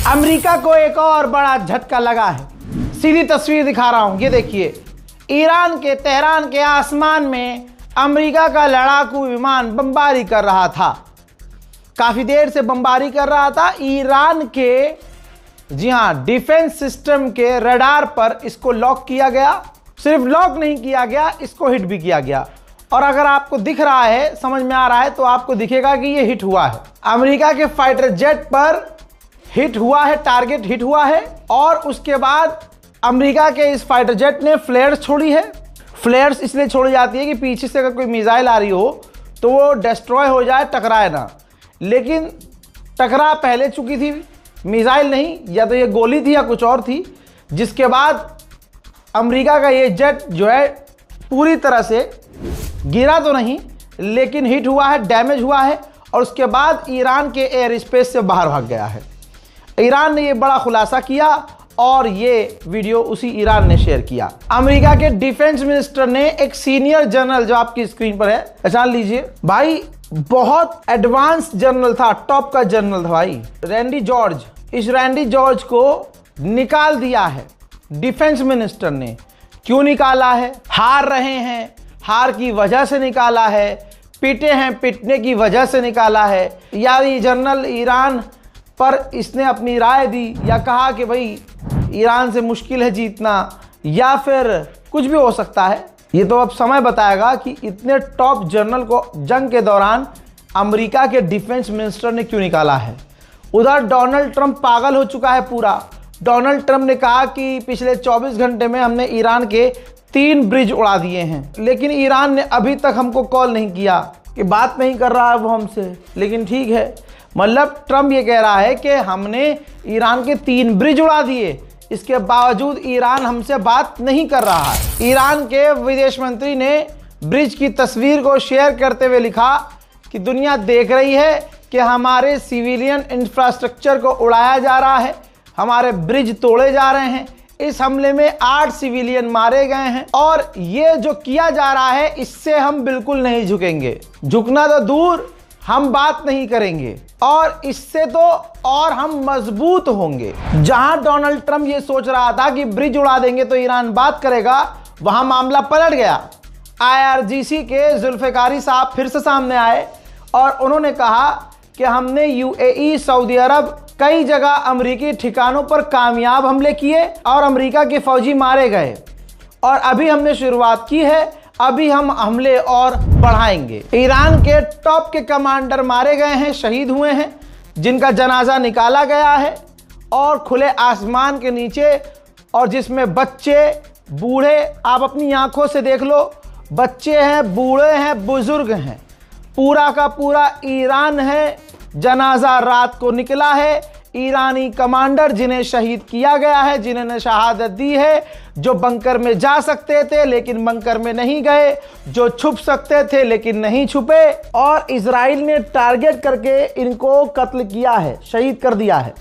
America को एक और बड़ा झटका लगा है। सीधी तस्वीर दिखा रहा हूं, ये देखिए। ईरान के तेहरान के आसमान में अमेरिका का लड़ाकू विमान बमबारी कर रहा था। काफी देर से बमबारी कर रहा था। ईरान के, जी हां, डिफेंस सिस्टम के रडार पर इसको लॉक किया गया। सिर्फ लॉक नहीं किया गया, इसको हिट भी किया गया। और अगर आपको दिख रहा है, समझ में आ रहा है, तो आपको दिखेगा कि ये हिट हुआ है। अमेरिका के फाइटर जेट पर हिट हुआ है, टारगेट हिट हुआ है। और उसके बाद अमेरिका के इस फाइटर जेट ने फ्लेयर्स छोड़ी है। फ्लेयर्स इसलिए छोड़ी जाती है कि पीछे से अगर कोई मिसाइल आ रही हो तो वो डिस्ट्रॉय हो जाए, टकराए ना। लेकिन टकरा पहले चुकी थी, मिसाइल नहीं, या तो ये गोली थी या कुछ और थी, जिसके बाद अमेरिका का ये जेट जो है पूरी तरह से गिरा तो नहीं, लेकिन हिट हुआ है, डैमेज हुआ है। और उसके बाद ईरान के एयर स्पेस से बाहर भाग गया है। ईरान ने ये बड़ा खुलासा किया और ये वीडियो उसी ईरान ने शेयर किया। अमेरिका के डिफेंस मिनिस्टर ने एक सीनियर जनरल, जो आपकी स्क्रीन पर है, पहचान लीजिए भाई, बहुत एडवांस जनरल था, टॉप का जनरल था भाई, रैंडी जॉर्ज। इस रैंडी जॉर्ज को निकाल दिया है डिफेंस मिनिस्टर ने। क्यों निकाला है? हार रहे हैं, हार की वजह से निकाला है, पीटे हैं, पिटने की वजह से निकाला है, या ये जनरल ईरान पर इसने अपनी राय दी, या कहा कि भाई ईरान से मुश्किल है जीतना, या फिर कुछ भी हो सकता है। ये तो अब समय बताएगा कि इतने टॉप जनरल को जंग के दौरान अमेरिका के डिफेंस मिनिस्टर ने क्यों निकाला है। उधर डोनाल्ड ट्रंप पागल हो चुका है पूरा। डोनाल्ड ट्रंप ने कहा कि पिछले 24 घंटे में हमने ईरान के 3 ब्रिज उड़ा दिए हैं, लेकिन ईरान ने अभी तक हमको कॉल नहीं किया, कि बात नहीं कर रहा है वो हमसे। लेकिन ठीक है, मतलब ट्रंप ये कह रहा है कि हमने ईरान के 3 ब्रिज उड़ा दिए, इसके बावजूद ईरान हमसे बात नहीं कर रहा है। ईरान के विदेश मंत्री ने ब्रिज की तस्वीर को शेयर करते हुए लिखा कि दुनिया देख रही है कि हमारे सिविलियन इंफ्रास्ट्रक्चर को उड़ाया जा रहा है, हमारे ब्रिज तोड़े जा रहे हैं। इस हमले में 8 सिविलियन मारे गए हैं और ये जो किया जा रहा है, इससे हम बिल्कुल नहीं झुकेंगे। झुकना तो दूर, हम बात नहीं करेंगे, और इससे तो और हम मजबूत होंगे। जहां डोनाल्ड ट्रंप ये सोच रहा था कि ब्रिज उड़ा देंगे तो ईरान बात करेगा, वहां मामला पलट गया। IRGC के जुल्फिकारी साहब फिर से सामने आए और उन्होंने कहा कि हमने UAE, सऊदी अरब, कई जगह अमेरिकी ठिकानों पर कामयाब हमले किए और अमेरिका के फौजी मारे गए, और अभी हमने शुरुआत की है, अभी हम हमले और बढ़ाएंगे। ईरान के टॉप के कमांडर मारे गए हैं, शहीद हुए हैं, जिनका जनाजा निकाला गया है, और खुले आसमान के नीचे, और जिसमें बच्चे, बूढ़े, आप अपनी आंखों से देख लो, बच्चे हैं, बूढ़े हैं, बुजुर्ग हैं, पूरा का पूरा ईरान है। जनाजा रात को निकला है। ईरानी कमांडर जिन्हें शहीद किया गया है, जिन्होंने शहादत दी है, जो बंकर में जा सकते थे लेकिन बंकर में नहीं गए, जो छुप सकते थे लेकिन नहीं छुपे, और इजराइल ने टारगेट करके इनको कत्ल किया है, शहीद कर दिया है,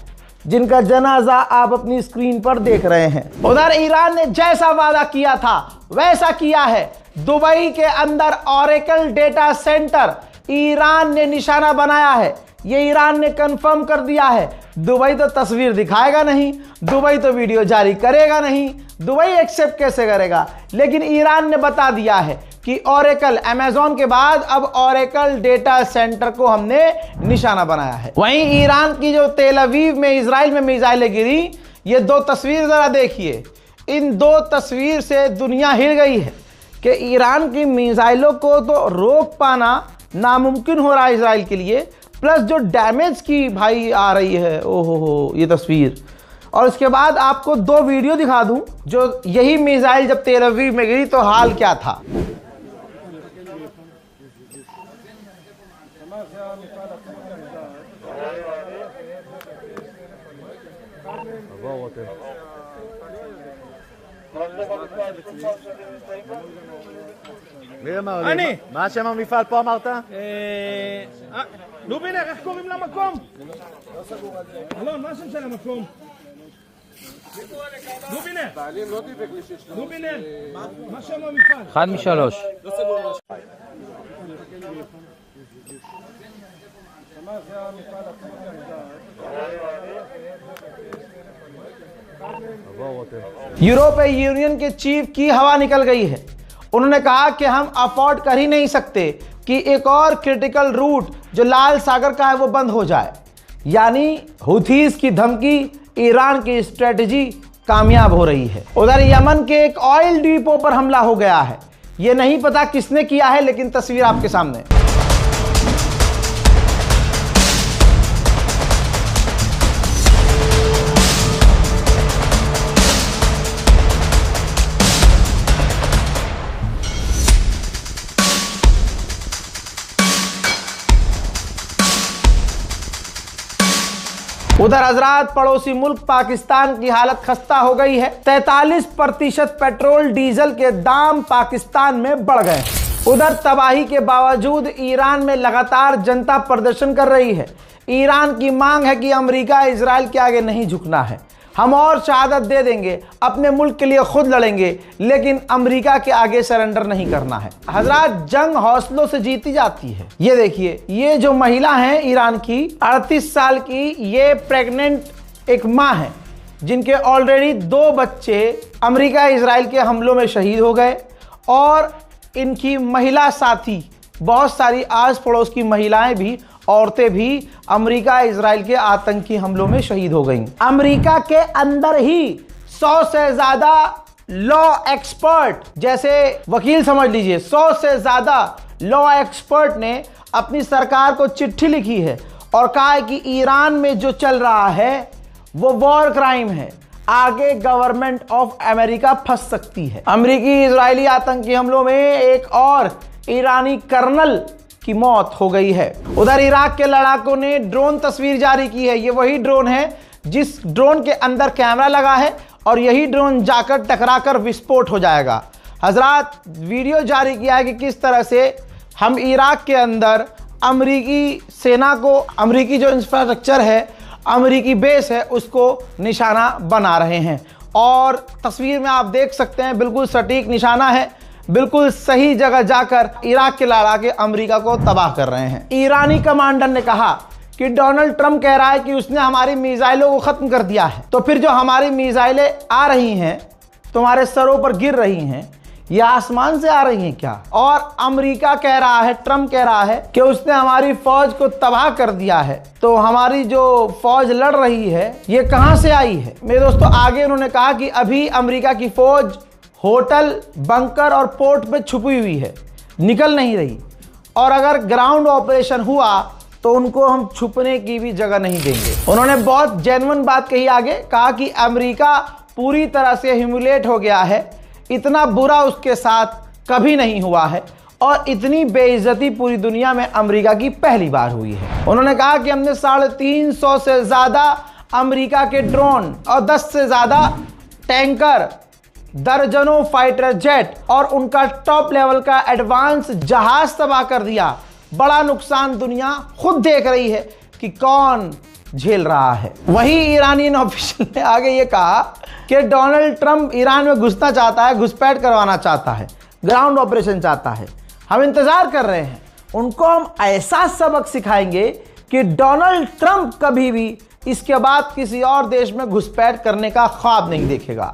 जिनका जनाजा आप अपनी स्क्रीन पर देख रहे हैं। उधर ईरान ने जैसा वादा किया था वैसा किया है। दुबई के अंदर ओरेकल डेटा सेंटर ईरान ने निशाना बनाया है। ये ईरान ने कंफर्म कर दिया है। दुबई तो तस्वीर दिखाएगा नहीं, दुबई तो वीडियो जारी करेगा नहीं, दुबई एक्सेप्ट कैसे करेगा, लेकिन ईरान ने बता दिया है कि ओरेकल, अमेज़न के बाद अब ओरेकल डेटा सेंटर को हमने निशाना बनाया है। वहीं ईरान की जो तेल अवीव में इजराइल में मिसाइलें गिरी, ये 2 तस्वीर जरा देखिए। इन 2 तस्वीर से दुनिया हिल गई है कि ईरान की मिसाइलों को तो रोक पाना नामुमकिन हो रहा है इजराइल के लिए, प्लस जो डैमेज की भाई आ रही है, ओहो हो, ये तस्वीर। और उसके बाद आपको 2 वीडियो दिखा दूं, जो यही मिसाइल जब तेल अवीव में गिरी तो हाल क्या था। מי אמר לי? אני. מה שם המפעל פה אמרת? לובינר, איך קוראים למקום? אלון, מה השם של המקום? לובינר. לובינר, מה שם המפעל? 1 מ-3. זה המפעל עצמו. यूरोपीय यूनियन के चीफ की हवा निकल गई है। उन्होंने कहा कि हम अफोर्ड कर ही नहीं सकते कि एक और क्रिटिकल रूट जो लाल सागर का है वो बंद हो जाए। यानी हुथीज की धमकी, ईरान की स्ट्रेटजी कामयाब हो रही है। उधर यमन के एक ऑयल डिपो पर हमला हो गया है। ये नहीं पता किसने किया है, लेकिन तस्वीर आपके सामने। उधर हजरात पड़ोसी मुल्क पाकिस्तान की हालत खस्ता हो गई है। 43% पेट्रोल डीजल के दाम पाकिस्तान में बढ़ गए। उधर तबाही के बावजूद ईरान में लगातार जनता प्रदर्शन कर रही है। ईरान की मांग है कि अमेरिका इजराइल के आगे नहीं झुकना है। हम और शहादत दे देंगे, अपने मुल्क के लिए खुद लड़ेंगे, लेकिन अमेरिका के आगे सरेंडर नहीं करना है। हजरात, जंग हौसलों से जीती जाती है। ये देखिए, ये जो महिला है ईरान की 38 साल की, ये प्रेग्नेंट एक माँ है जिनके ऑलरेडी 2 बच्चे अमेरिका इजराइल के हमलों में शहीद हो गए। और इनकी महिला साथी, बहुत सारी आस पड़ोस की महिलाएं भी, औरतें भी अमेरिका इजराइल के आतंकी हमलों में शहीद हो गईं। अमेरिका के अंदर ही 100 से ज्यादा लॉ एक्सपर्ट, जैसे वकील समझ लीजिए, 100 से ज्यादा लॉ एक्सपर्ट ने अपनी सरकार को चिट्ठी लिखी है और कहा है कि ईरान में जो चल रहा है वो वॉर क्राइम है। आगे गवर्नमेंट ऑफ अमेरिका फंस सकती है। अमेरिकी इजरायली आतंकी हमलों में एक और ईरानी कर्नल की मौत हो गई है। उधर इराक के लड़ाकों ने ड्रोन तस्वीर जारी की है। ये वही ड्रोन है जिस ड्रोन के अंदर कैमरा लगा है और यही ड्रोन जाकर टकराकर विस्फोट हो जाएगा। हजरात, वीडियो जारी किया है कि किस तरह से हम इराक के अंदर अमेरिकी सेना को, अमेरिकी जो इंफ्रास्ट्रक्चर है, अमेरिकी बेस है, उसको निशाना बना रहे हैं। और तस्वीर में आप देख सकते हैं बिल्कुल सटीक निशाना है। बिल्कुल सही जगह जाकर इराक के लड़ाके अमेरिका को तबाह कर रहे हैं। ईरानी कमांडर ने कहा कि डोनाल्ड ट्रंप कह रहा है कि उसने हमारी मिसाइलों को खत्म कर दिया है। तो फिर जो हमारी मिसाइलें आ रही हैं, तुम्हारे सरों पर गिर रही हैं, ये आसमान से आ रही हैं क्या? और अमेरिका कह रहा है, ट्रंप कह रहा है कि उसने हमारी फौज को तबाह कर दिया है। तो हमारी जो फौज लड़ रही है ये कहां से आई है? मेरे दोस्तों, आगे उन्होंने कहा कि अभी अमेरिका की फौज होटल, बंकर और पोर्ट में छुपी हुई है, निकल नहीं रही। और अगर ग्राउंड ऑपरेशन हुआ तो उनको हम छुपने की भी जगह नहीं देंगे। उन्होंने बहुत जेन्युइन बात कही। आगे कहा कि अमेरिका पूरी तरह से ह्यूमिलेट हो गया है। इतना बुरा उसके साथ कभी नहीं हुआ है और इतनी बेइज्जती पूरी दुनिया में अमेरिका की पहली बार हुई है। उन्होंने कहा कि हमने 350 से ज्यादा अमेरिका के ड्रोन और 10 से ज्यादा टैंकर, दर्जनों फाइटर जेट और उनका टॉप लेवल का एडवांस जहाज तबाह कर दिया। बड़ा नुकसान दुनिया खुद देख रही है कि कौन झेल रहा है। वही ईरानियन ऑफिशियल ने आगे ये कहा कि डोनाल्ड ट्रंप ईरान में घुसना चाहता है, घुसपैठ करवाना चाहता है, ग्राउंड ऑपरेशन चाहता है। हम इंतजार कर रहे हैं, उनको हम ऐसा सबक सिखाएंगे कि डोनाल्ड ट्रंप कभी भी इसके बाद किसी और देश में घुसपैठ करने का ख्वाब नहीं देखेगा।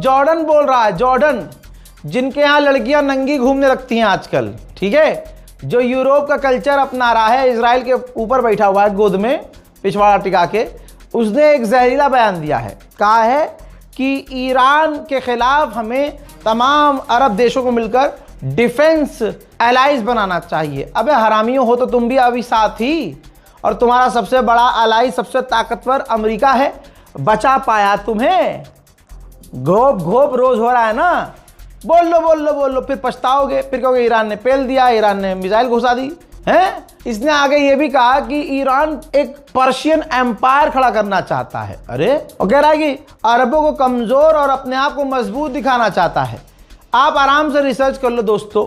जॉर्डन बोल रहा है, जॉर्डन जिनके यहाँ लड़कियां नंगी घूमने लगती हैं आजकल, ठीक है, जो यूरोप का कल्चर अपना रहा है, इजराइल के ऊपर बैठा हुआ है गोद में पिछवाड़ा टिका के, उसने एक जहरीला बयान दिया है। कहा है कि ईरान के खिलाफ हमें तमाम अरब देशों को मिलकर डिफेंस एलाइज बनाना चाहिए। अबे हरामियों हो तो तुम भी अभी साथ ही, और तुम्हारा सबसे बड़ा एलाई, सबसे ताकतवर अमेरिका है, बचा पाया तुम्हें? घोप घोप रोज हो रहा है ना, बोल लो, फिर पछताओगे, फिर कहोगे ईरान ने पेल दिया, ईरान ने मिसाइल घुसा दी है। इसने आगे ये भी कहा कि ईरान एक पर्शियन एम्पायर खड़ा करना चाहता है। अरे, और कह रहा है कि अरबों को कमजोर और अपने आप को मजबूत दिखाना चाहता है। आप आराम से रिसर्च कर लो दोस्तों,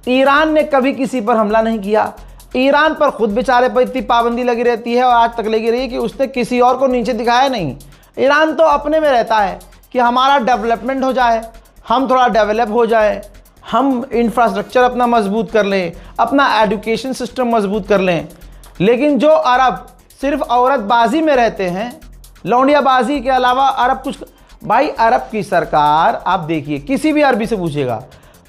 ईरान ने कभी किसी पर हमला नहीं किया। ईरान पर खुद बेचारे पर इतनी पाबंदी लगी रहती है और आज तक लगी रही है कि उसने किसी और को नीचे दिखाया नहीं। ईरान तो अपने में रहता है कि हमारा डेवलपमेंट हो जाए, हम थोड़ा डेवलप हो जाए, हम इंफ्रास्ट्रक्चर अपना मजबूत कर लें, अपना एजुकेशन सिस्टम मजबूत कर लें। लेकिन जो अरब सिर्फ औरतबाजी में रहते हैं, लौंडियाबाजी के अलावा अरब कुछ, भाई अरब की सरकार आप देखिए, किसी भी अरबी से पूछिएगा,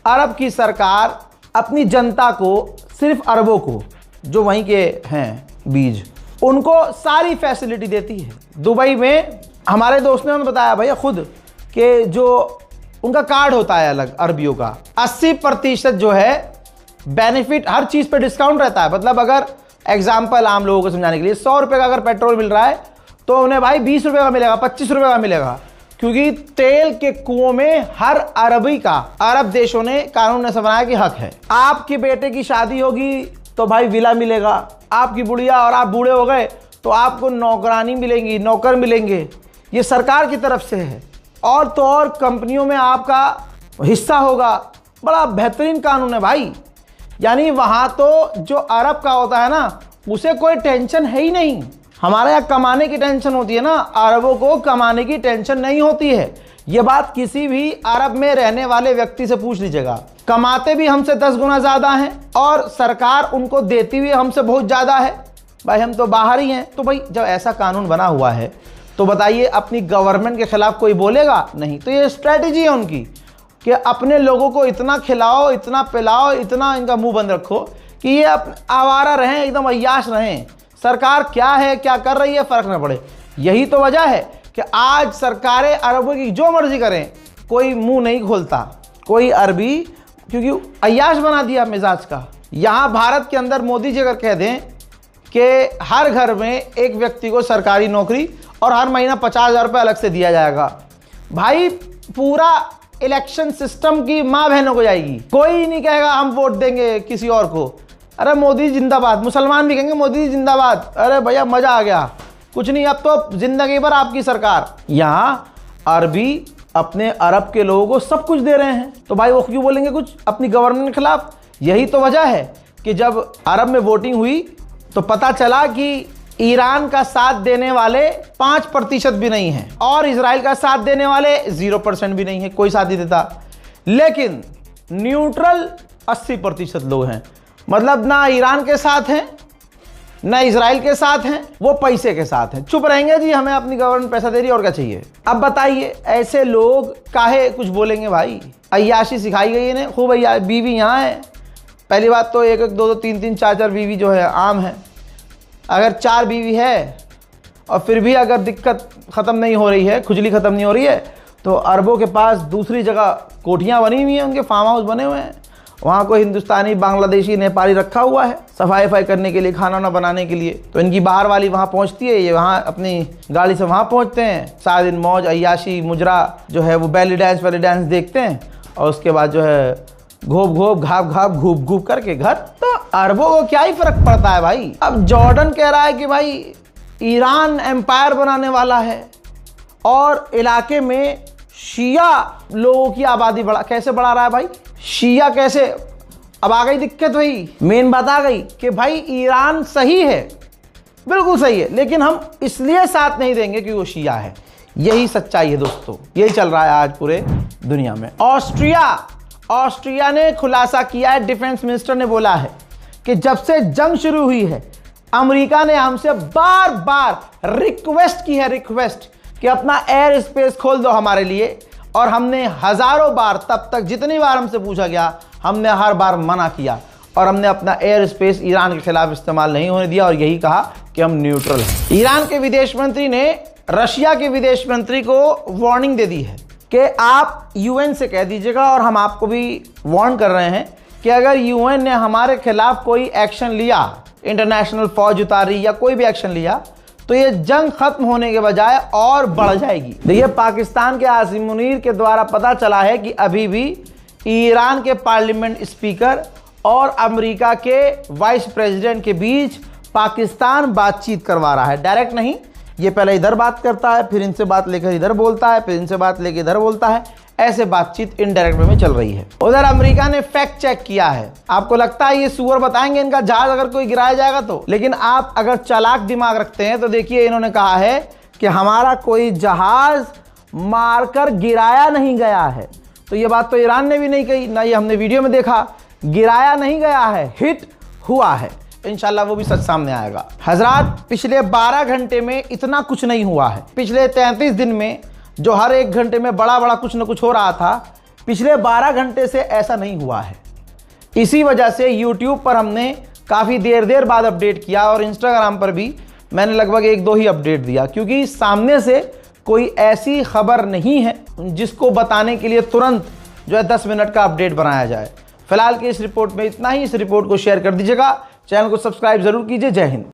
अरब की सरकार अपनी जनता को, सिर्फ अरबों को जो वहीं के हैं बीज, उनको सारी फैसिलिटी देती है। दुबई में हमारे दोस्त ने हमें बताया भैया खुद कि जो उनका कार्ड होता है अलग अरबियों का, 80% जो है बेनिफिट, हर चीज़ पे डिस्काउंट रहता है। मतलब अगर एग्जाम्पल आम लोगों को समझाने के लिए, 100 रुपये का अगर पेट्रोल मिल रहा है तो उन्हें भाई 20 रुपये का मिलेगा, 25 रुपये का मिलेगा, क्योंकि तेल के कुओं में हर अरबी का, अरब देशों ने कानून ने बनाया कि हक है। आपके बेटे की शादी होगी तो भाई विला मिलेगा, आपकी बुढ़िया और आप बूढ़े हो गए तो आपको नौकरानी मिलेंगी, नौकर मिलेंगे, ये सरकार की तरफ से है। और तो और कंपनियों में आपका हिस्सा होगा, बड़ा बेहतरीन कानून है भाई। यानी वहाँ तो जो अरब का होता है ना, उसे कोई टेंशन है ही नहीं। हमारे यहाँ कमाने की टेंशन होती है ना, अरबों को कमाने की टेंशन नहीं होती है। ये बात किसी भी अरब में रहने वाले व्यक्ति से पूछ लीजिएगा। कमाते भी हमसे 10 गुना ज़्यादा हैं और सरकार उनको देती भी हमसे बहुत ज़्यादा है। भाई हम तो बाहर ही हैं। तो भाई जब ऐसा कानून बना हुआ है तो बताइए अपनी गवर्नमेंट के खिलाफ कोई बोलेगा? नहीं। तो ये स्ट्रैटेजी है उनकी कि अपने लोगों को इतना खिलाओ, इतना पिलाओ, इतना इनका मुंह बंद रखो कि ये आवारा रहें, एकदम अय्याश रहें। सरकार क्या है, क्या कर रही है, फर्क ना पड़े। यही तो वजह है कि आज सरकारें अरबों की जो मर्जी करें, कोई मुंह नहीं खोलता कोई अरबी, क्योंकि अय्याश बना दिया मिजाज का। यहाँ भारत के अंदर मोदी जी अगर कह दें कि हर घर में एक व्यक्ति को सरकारी नौकरी और हर महीना 50,000 रुपये अलग से दिया जाएगा, भाई पूरा इलेक्शन सिस्टम की माँ बहनों को जाएगी। कोई नहीं कहेगा हम वोट देंगे किसी और को। अरे मोदी जिंदाबाद, मुसलमान भी कहेंगे मोदी जिंदाबाद। अरे भैया मजा आ गया, कुछ नहीं, अब तो जिंदगी भर आपकी सरकार। यहाँ अरबी अपने अरब के लोगों को सब कुछ दे रहे हैं, तो भाई वो क्यों बोलेंगे कुछ अपनी गवर्नमेंट के खिलाफ? यही तो वजह है कि जब अरब में वोटिंग हुई तो पता चला कि ईरान का साथ देने वाले 5% भी नहीं है और इजराइल का साथ देने वाले 0% भी नहीं है, कोई साथ नहीं देता। लेकिन न्यूट्रल 80% लोग हैं, मतलब ना ईरान के साथ हैं ना इजराइल के साथ हैं, वो पैसे के साथ हैं। चुप रहेंगे जी, हमें अपनी गवर्नमेंट पैसा दे रही है और क्या चाहिए। अब बताइए ऐसे लोग काहे कुछ बोलेंगे? भाई अय्याशी सिखाई गई है, खूब बीवी यहाँ है। पहली बात तो 1-1, 2-2, 3-3, 4-4 बीवी जो है आम है। अगर 4 बीवी है और फिर भी अगर दिक्कत ख़त्म नहीं हो रही है, खुजली ख़त्म नहीं हो रही है, तो अरबों के पास दूसरी जगह कोठियाँ बनी हुई हैं, उनके फार्म हाउस बने हुए हैं। वहाँ कोई हिंदुस्तानी, बांग्लादेशी, नेपाली रखा हुआ है सफाई करने के लिए, खाना ना बनाने के लिए। तो इनकी बाहर वाली वहाँ पहुँचती है, ये वहाँ अपनी गाड़ी से वहाँ पहुँचते हैं, सारा दिन मौज अय्याशी मुजरा जो है वो बैली डांस वाली डांस देखते हैं और उसके बाद जो है घोप घाप घाप घूप घूप करके घर। तो अरबों को क्या ही फर्क पड़ता है भाई। अब जॉर्डन कह रहा है कि भाई ईरान एम्पायर बनाने वाला है और इलाके में शिया लोगों की आबादी कैसे बढ़ा रहा है भाई? शिया कैसे? अब आ गई दिक्कत, भाई मेन बात आ गई कि भाई ईरान सही है, बिल्कुल सही है, लेकिन हम इसलिए साथ नहीं देंगे कि वो शिया है। यही सच्चाई है दोस्तों, यही चल रहा है आज पूरे दुनिया में। ऑस्ट्रिया ने खुलासा किया है, डिफेंस मिनिस्टर ने बोला है कि जब से जंग शुरू हुई है अमेरिका ने हमसे बार बार रिक्वेस्ट की है, रिक्वेस्ट कि अपना एयर स्पेस खोल दो हमारे लिए, और हमने हजारों बार, तब तक जितनी बार हमसे पूछा गया हमने हर बार मना किया और हमने अपना एयर स्पेस ईरान के खिलाफ इस्तेमाल नहीं होने दिया और यही कहा कि हम न्यूट्रल हैं। ईरान के विदेश मंत्री ने रशिया के विदेश मंत्री को वार्निंग दे दी है कि आप यूएन से कह दीजिएगा, और हम आपको भी वार्न कर रहे हैं कि अगर यूएन ने हमारे खिलाफ कोई एक्शन लिया, इंटरनेशनल फौज उतारी या कोई भी एक्शन लिया, तो ये जंग खत्म होने के बजाय और बढ़ जाएगी। देखिए पाकिस्तान के आसिम मुनीर के द्वारा पता चला है कि अभी भी ईरान के पार्लियामेंट स्पीकर और अमेरिका के वाइस प्रेसिडेंट के बीच पाकिस्तान बातचीत करवा रहा है। डायरेक्ट नहीं, ये पहले इधर बात करता है, फिर इनसे बात लेकर इधर बोलता है, फिर इनसे बात लेकर इधर बोलता है, ऐसे बातचीत इनडायरेक्ट वे में चल रही है। उधर अमेरिका ने फैक्ट चेक किया है। आपको लगता है ये सुअर बताएंगे इनका जहाज अगर कोई गिराया जाएगा तो? लेकिन आप अगर चालाक दिमाग रखते हैं तो देखिए इन्होंने कहा है कि हमारा कोई जहाज मारकर गिराया नहीं गया है। तो ये बात तो ईरान ने भी नहीं कही, ना ये हमने वीडियो में देखा। गिराया नहीं गया है, हिट हुआ है। इंशाल्लाह वो भी सच सामने आएगा। हजरात, पिछले 12 घंटे में इतना कुछ नहीं हुआ है। पिछले 33 दिन में जो हर एक घंटे में बड़ा बड़ा कुछ न कुछ हो रहा था, पिछले 12 घंटे से ऐसा नहीं हुआ है। इसी वजह से YouTube पर हमने काफ़ी देर बाद अपडेट किया और इंस्टाग्राम पर भी मैंने लगभग 1-2 ही अपडेट दिया, क्योंकि सामने से कोई ऐसी खबर नहीं है जिसको बताने के लिए तुरंत जो है 10 मिनट का अपडेट बनाया जाए। फिलहाल की इस रिपोर्ट में इतना ही। इस रिपोर्ट को शेयर कर दीजिएगा, चैनल को सब्सक्राइब जरूर कीजिए। जय हिंद।